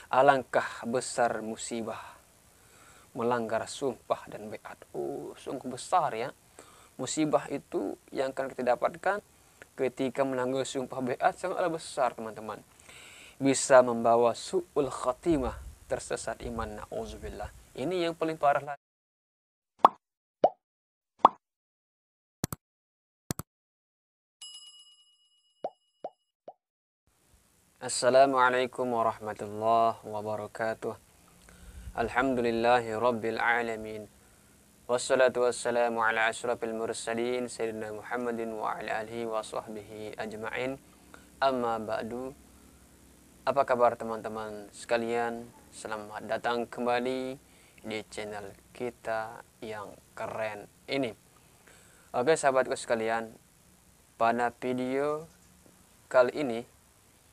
Alangkah besar musibah melanggar sumpah dan baiat. Sungguh besar ya. Musibah itu yang akan kita dapatkan ketika melanggar sumpah baiat sangatlah besar, teman-teman. Bisa membawa su'ul khatimah, tersesat iman, na'udzubillah. Ini yang paling parah lagi. Assalamualaikum warahmatullahi wabarakatuh. Alhamdulillahi rabbil alamin. Wassalatu wassalamu ala asyrafil mursalin sayyidina Muhammadin wa ala alihi wa sahbihi ajma'in. Amma ba'du. Apa kabar teman-teman sekalian? Selamat datang kembali di channel kita yang keren ini. Oke sahabatku sekalian, pada video kali ini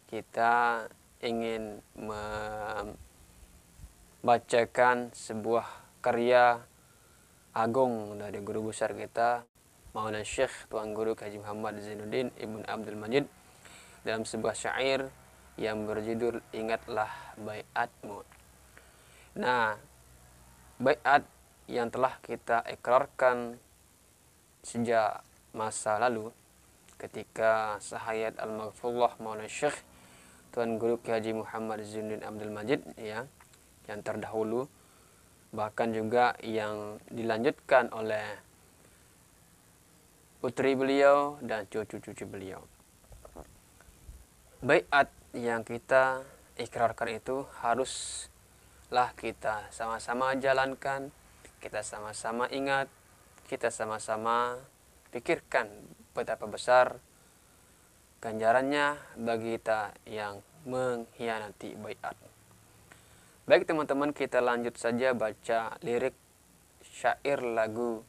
kita ingin membacakan sebuah karya agung dari guru besar kita, Maulana Syekh Tuan Guru Haji Muhammad Zainuddin Ibn Abdul Majid, dalam sebuah syair yang berjudul Ingatlah Baiatmu. Nah, baiat yang telah kita ikrarkan sejak masa lalu ketika sahayat al-maghfurullah Maulana Syekh Tuan Guru Haji Muhammad Zainuddin Abdul Majid ya, yang terdahulu, bahkan juga yang dilanjutkan oleh putri beliau dan cucu-cucu beliau. Baiat yang kita ikrarkan itu haruslah kita sama-sama jalankan, kita sama-sama ingat, kita sama-sama pikirkan betapa besar ganjarannya bagi kita yang mengkhianati baiat. Baik teman-teman, kita lanjut saja baca lirik syair lagu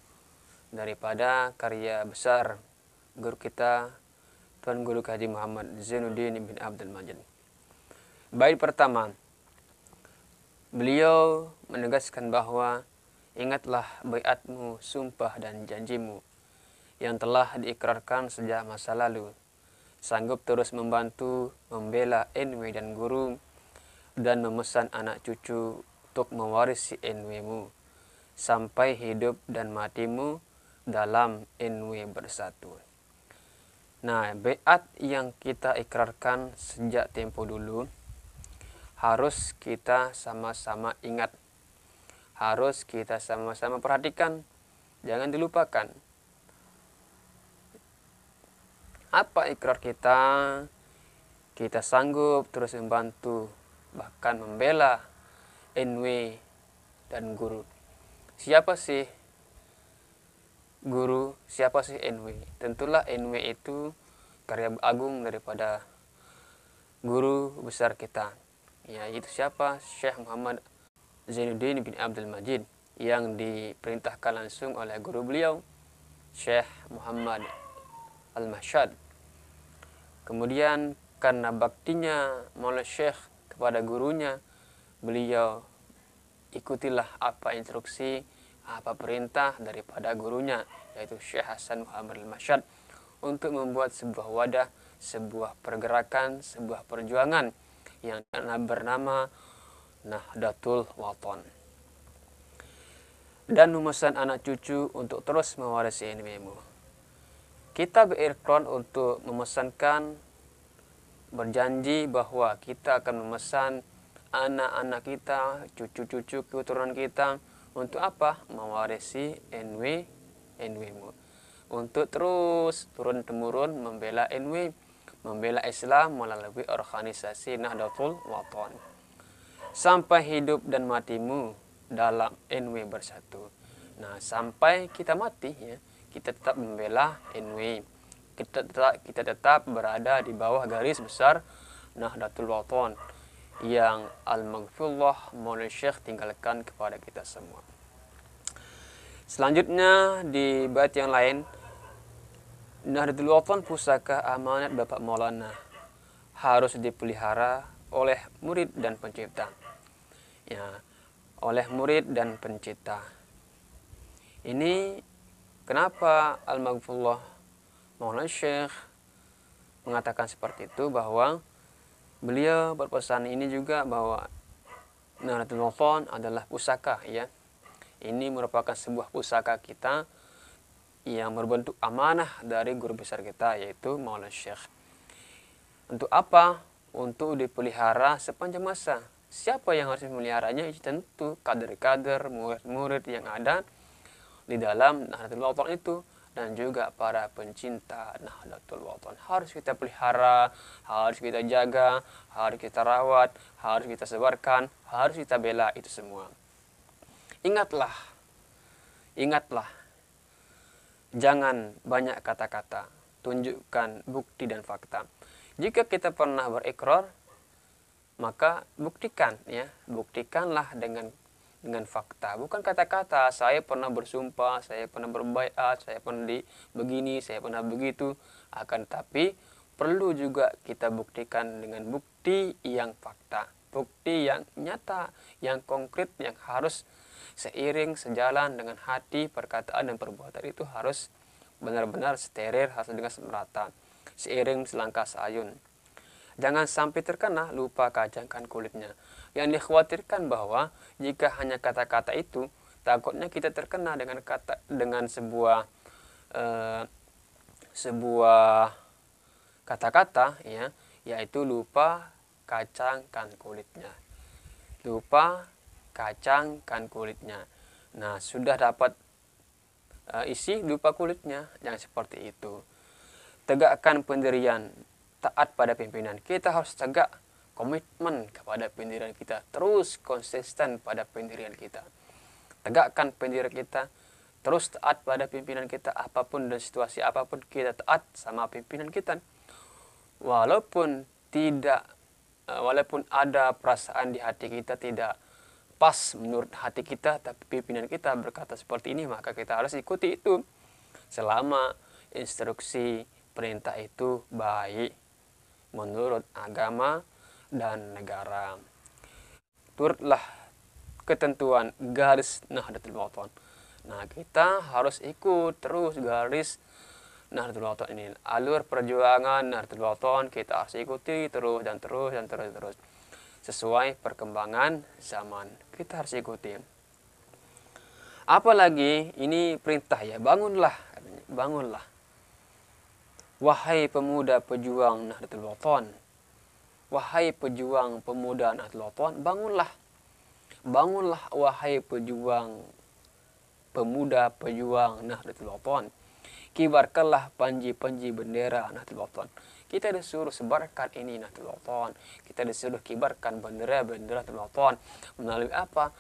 daripada karya besar guru kita Tuan Guru Haji Muhammad Zainuddin bin Abdul Majid. Bait pertama, beliau menegaskan bahwa ingatlah baiatmu, sumpah dan janjimu yang telah diikrarkan sejak masa lalu. Sanggup terus membantu, membela NW dan guru, dan memesan anak cucu untuk mewarisi NW-mu sampai hidup dan matimu dalam NW bersatu. Nah, baiat yang kita ikrarkan sejak tempo dulu harus kita sama-sama ingat, harus kita sama-sama perhatikan, jangan dilupakan. Apa ikrar kita? Kita sanggup terus membantu, bahkan membela NW dan guru. Siapa sih guru? Siapa sih NW? Tentulah NW itu karya agung daripada guru besar kita. Ya, itu siapa? Syekh Muhammad Zainuddin bin Abdul Majid, yang diperintahkan langsung oleh guru beliau, Syekh Muhammad Al-Mahsyad. Kemudian karena baktinya Maulana Syekh kepada gurunya, beliau ikutilah apa instruksi, apa perintah daripada gurunya, yaitu Syekh Hasan Muhammad Al-Mahsyad, untuk membuat sebuah wadah, sebuah pergerakan, sebuah perjuangan yang bernama Nahdlatul Wathon, dan memesan anak cucu untuk terus mewarisi NW-mu. Kita berikrar untuk memesankan, berjanji bahwa kita akan memesan anak-anak kita, cucu-cucu keturunan kita, untuk apa? Mewarisi NW-mu. Untuk terus turun-temurun membela NW, membela Islam melalui organisasi Nahdlatul Wathon. Sampai hidup dan matimu dalam NW bersatu. Nah, sampai kita mati ya, kita tetap membela NW. Kita tetap berada di bawah garis besar Nahdlatul Wathon yang al-maghfurullah Maulana Syekh tinggalkan kepada kita semua. Selanjutnya di bait yang lain, Nahdlatul Wathon pusaka amanat Bapak Maulana, harus dipelihara oleh murid dan pencipta. Ya, oleh murid dan pencipta. Ini kenapa al-maghfurullah Maulana Syekh mengatakan seperti itu, bahwa beliau berpesan ini juga bahwa Nahdlatul Wathon adalah pusaka, ya. Ini merupakan sebuah pusaka kita yang berbentuk amanah dari guru besar kita, yaitu Maulana Syekh. Untuk apa? Untuk dipelihara sepanjang masa. Siapa yang harus memeliharanya? Tentu kader-kader, murid-murid yang ada di dalam Nahdlatul Wathon itu, dan juga para pencinta Nahdlatul Wathon. Harus kita pelihara, harus kita jaga, harus kita rawat, harus kita sebarkan, harus kita bela itu semua. Ingatlah, jangan banyak kata-kata, tunjukkan bukti dan fakta. Jika kita pernah berikrar, maka buktikan, ya, buktikanlah dengan fakta, bukan kata-kata. Saya pernah bersumpah, saya pernah berbaiat, saya pernah begini, saya pernah begitu. Akan tapi perlu juga kita buktikan dengan bukti yang fakta, bukti yang nyata, yang konkret, yang harus seiring sejalan dengan hati, perkataan dan perbuatan itu harus benar-benar steril, harus dengan merata, seiring selangkah sayun. Jangan sampai terkena lupa kacangkan kulitnya. Yang dikhawatirkan bahwa jika hanya kata-kata itu, takutnya kita terkena dengan sebuah kata-kata, ya, yaitu lupa kacangkan kulitnya. Lupa kacangkan kulitnya. Nah, sudah dapat isi, lupa kulitnya. Jangan seperti itu. Tegakkan pendirian, taat pada pimpinan. Kita harus tegak komitmen kepada pendirian kita, terus konsisten pada pendirian kita. Tegakkan pendirian kita, terus taat pada pimpinan kita, apapun dan situasi apapun kita taat sama pimpinan kita. Walaupun ada perasaan di hati kita tidak pas menurut hati kita, tapi pimpinan kita berkata seperti ini, maka kita harus ikuti itu selama instruksi perintah itu baik menurut agama dan negara. Turutlah ketentuan garis Nahdlatul Wathon. Nah, kita harus ikut terus garis Nahdlatul Wathon ini. Alur perjuangan Nahdlatul Wathon kita harus ikuti terus dan terus. Sesuai perkembangan zaman. Kita harus ikuti. Apalagi ini perintah, ya, bangunlah. Wahai pemuda pejuang Nahdlatul Wathon. Wahai pejuang pemuda Nahdlatul Wathon, bangunlah. Bangunlah wahai pemuda pejuang Nahdlatul Wathon. Kibarkanlah panji-panji bendera Nahdlatul Wathon. Kita disuruh sebarkan ini Nahdlatul Wathon. Kita disuruh kibarkan bendera-bendera Nahdlatul Wathon. Melalui apa?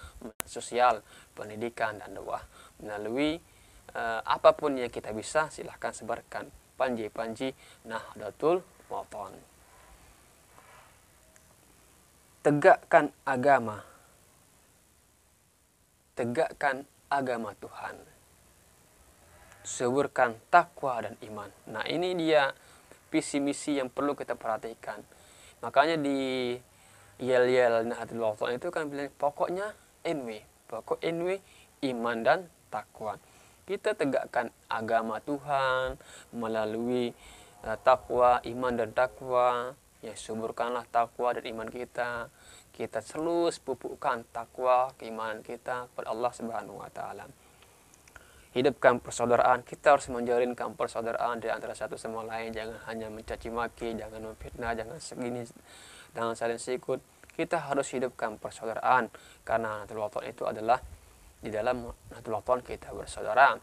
Sosial, pendidikan, dan dakwah. Melalui apapun yang kita bisa, silahkan sebarkan panji-panji Nahdlatul Wathon. Tegakkan agama. Tegakkan agama Tuhan. Suburkan takwa dan iman. Nah, ini dia visi misi yang perlu kita perhatikan. Makanya di yel-yel Nahdlatul Wathon itu kan bilang pokoknya pokok iman dan takwa. Kita tegakkan agama Tuhan melalui takwa, iman dan takwa. Ya, suburkanlah takwa dan iman kita. Kita terus pupukkan takwa, keimanan kita kepada Allah Subhanahu wa taala. Hidupkan persaudaraan. Kita harus menjalinkan persaudaraan di antara satu sama lain. Jangan hanya mencaci maki, jangan memfitnah, jangan segini, jangan saling sikut. Kita harus hidupkan persaudaraan, karena Nahdlatul Wathon itu adalah di dalam Nahdlatul Wathon kita bersaudara.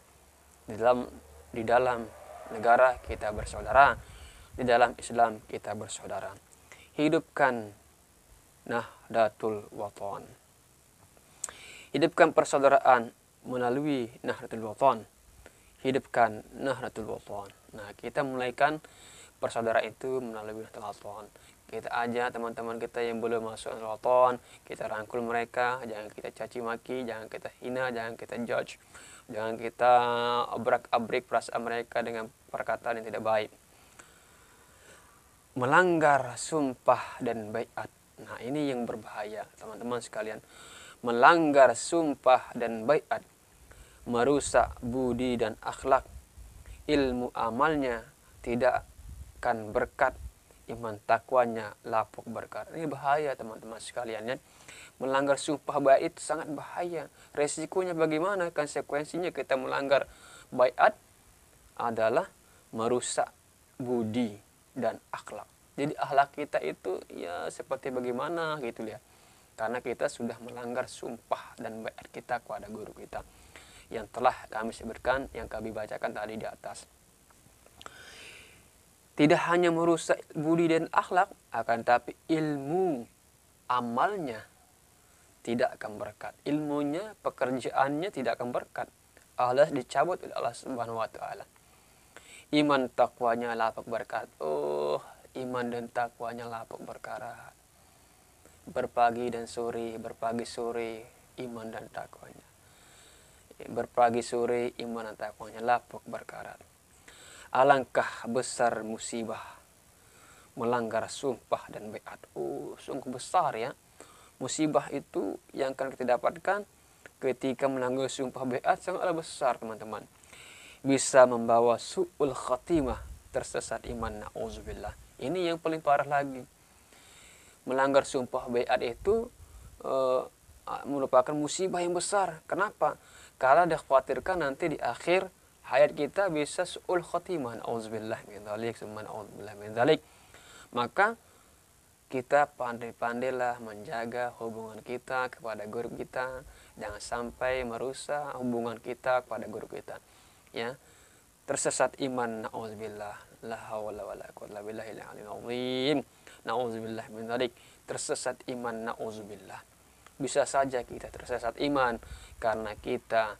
Di dalam negara kita bersaudara. Di dalam Islam kita bersaudara. Hidupkan Nahdlatul Wathon. Hidupkan persaudaraan melalui Nahdlatul Wathon. Hidupkan Nahdlatul Wathon. Nah, kita mulaikan persaudaraan itu melalui Nahdlatul Wathon. Kita ajak teman-teman kita yang belum masuk Nahdlatul Wathon, kita rangkul mereka, jangan kita caci maki, jangan kita hina, jangan kita judge, jangan kita obrak-abrik perasaan mereka dengan perkataan yang tidak baik. Melanggar sumpah dan baiat. Nah, ini yang berbahaya, teman-teman sekalian. Melanggar sumpah dan baiat, merusak budi dan akhlak, ilmu amalnya tidak akan berkat, iman takwanya lapuk berkarat. Ini bahaya teman-teman sekalian ya. Melanggar sumpah baiat itu sangat bahaya. Resikonya bagaimana? Konsekuensinya kita melanggar baiat adalah merusak budi dan akhlak. Jadi akhlak kita itu ya seperti bagaimana gitu ya. Karena kita sudah melanggar sumpah dan baiat kita kepada guru kita yang telah kami sebutkan, yang kami bacakan tadi di atas. Tidak hanya merusak budi dan akhlak, akan tapi ilmu amalnya tidak akan berkat. Ilmunya, pekerjaannya tidak akan berkat. Allah dicabut oleh Allah Subhanahu wa taala. Iman takwanya lapuk berkat. Oh, iman dan takwanya lapuk berkarat. Berpagi dan sore, berpagi sore iman dan takwanya. Berpagi sore iman dan takwanya lapuk berkarat. Alangkah besar musibah melanggar sumpah dan baiat. Oh, sungguh besar ya. Musibah itu yang akan kita dapatkan ketika melanggar sumpah baiat sangatlah besar teman-teman. Bisa membawa su'ul khatimah, tersesat iman, na'udzubillah. Ini yang paling parah lagi. Melanggar sumpah baiat itu merupakan musibah yang besar. Kenapa? Karena dikhawatirkan nanti di akhir hayat kita bisa su'ul khatimah, na'udzubillah min dzalik, summa na'udzubillah min dzalik. Maka kita pandai-pandailah menjaga hubungan kita kepada guru kita, jangan sampai merusak hubungan kita kepada guru kita. Ya, tersesat iman, na'udzubillah, la haula wala quwwata illa billahil aliyyil azim, na'udzubillah min dzalik. Tersesat iman, na'udzubillah. Bisa saja kita tersesat iman karena kita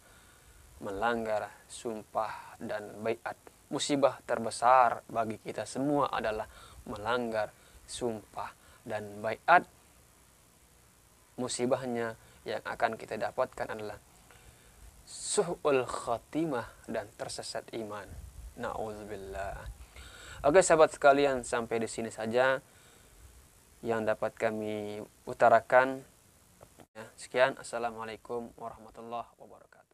melanggar sumpah dan baiat. Musibah terbesar bagi kita semua adalah melanggar sumpah dan baiat. Musibahnya yang akan kita dapatkan adalah su'ul khatimah dan tersesat iman. Na'udzubillah. Oke sahabat sekalian, sampai di sini saja yang dapat kami utarakan. Ya, sekian. Assalamualaikum warahmatullahi wabarakatuh.